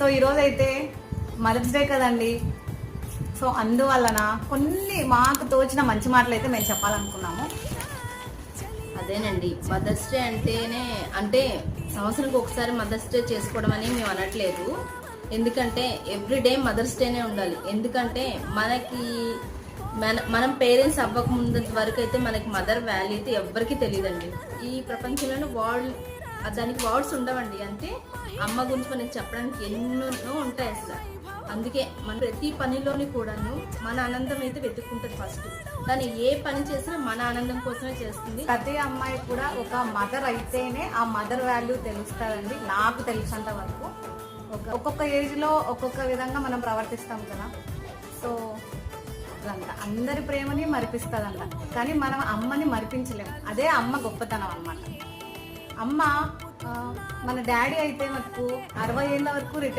So ఈరోజు అయితే mothers day కదండి. సో అందువలన కొన్ని మాకు తోచిన మంచి మాటలు అయితే మేము చెప్పాలనుకున్నాము. అదేనండి, మదర్స్ డే అంటేనే అంటే సంవత్సరానికి ఒకసారి మదర్స్ డే చేసుకోవడం అని మేము అనట్లేదు. ఎందుకంటే ఎవ్రీడే మదర్స్ డేనే ఉండాలి. ఎందుకంటే మనం పేరెంట్స్ అవ్వకముందు వరకు అయితే మనకి మదర్ వాల్యూ అయితే ఎవ్వరికీ తెలియదండి. ఈ ప్రపంచంలోనే దానికి వర్డ్స్ ఉండవండి. అంటే అమ్మ గురించి మనకి చెప్పడానికి ఎన్నో ఉంటాయి అసలు. అందుకే మన ప్రతి పనిలోని కూడాను మన ఆనందం అయితే వెతుక్కుంటుంది ఫస్ట్. కానీ ఏ పని చేసినా మన ఆనందం కోసమే చేస్తుంది. ప్రతి అమ్మాయి కూడా ఒక మదర్ అయితేనే ఆ మదర్ వాల్యూ తెలుస్తుందండి. నాకు తెలిసినంత వరకు ఒక్కొక్క ఏజ్లో ఒక్కొక్క విధంగా మనం ప్రవర్తిస్తాం కదా. సో అదంట అందరి ప్రేమని మరిపిస్తుందంట, కానీ మనం అమ్మని మరిపించలేము. అదే అమ్మ గొప్పతనం అన్నమాట. అమ్మ మన డాడీ అయితే మనకు 60 ఏళ్ళ వరకు రిటైర్